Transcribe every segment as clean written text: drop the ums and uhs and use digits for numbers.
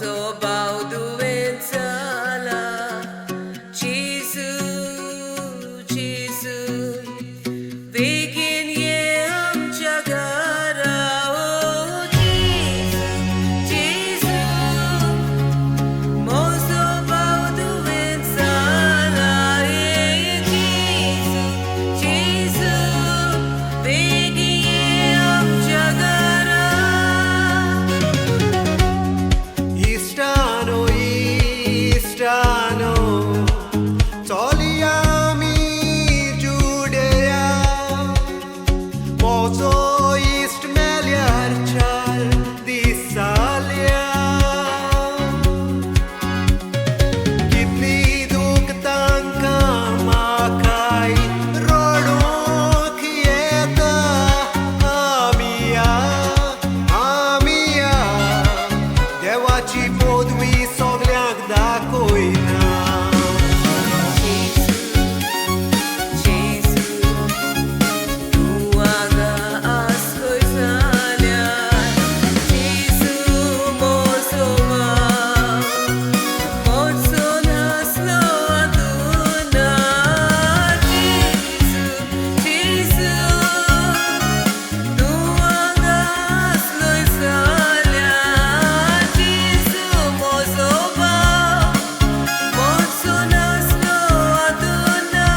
mozo bałduęcala Jesu, Jesu Begin ye amchagara Oh Jesu, Jesu Mozo bałduęcala Jesu, Jesu Begin ye amchagara Istano, Istano, toliami Judea, mozo ist meliar chal disalia. Kitni duk tanka makai rodo kieta amia, amia. Devaci podwi sogleak da koina. Jesu, tu aga as coisalha Jesu, mozo naslo aduna Jesu, Jesu, tu aga as coisalha Jesu, mozo naslo aduna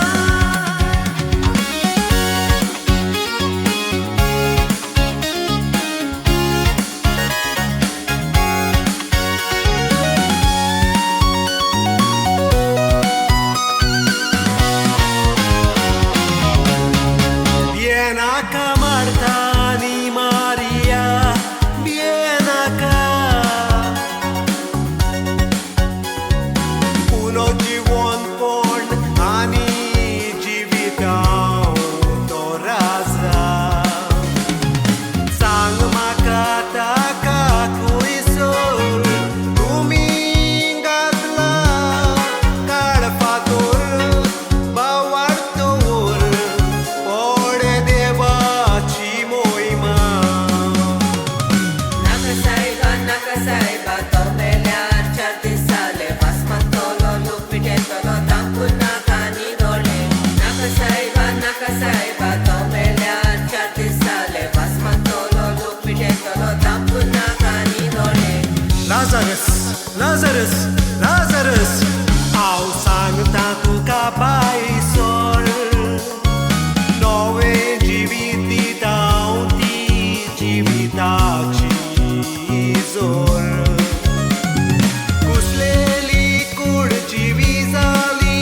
Bien acá Marta ni María, bien acá. Uno Jiwon pon ani jivitao toraza. Sang makata kakuisol, tumingatla kadpator bawartor. Ore devaci moima. Nakasaiba, tomelear charte sale Basmantolo, lupitentolo, tampuna canidole Nakasaiba, tomelear charte sale Basmantolo, lupitentolo, tampuna canidole Lazarus, Lazarus, Lazarus. Au sang tanto capai sol. Nove jiviti taunti jivitaci zor. Kusleli kur jivizali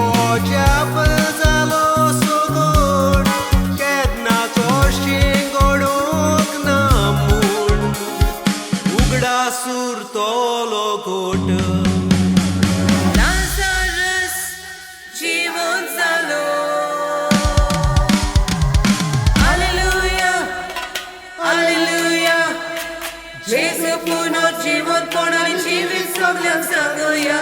oja Zalo sogor. Ketna toshingorok namun. Ugda sur tolo got. Lazarus, Jivo, Zalo Hallelujah, Hallelujah Jesu puno Jivo ponari jivit sogliam sangoya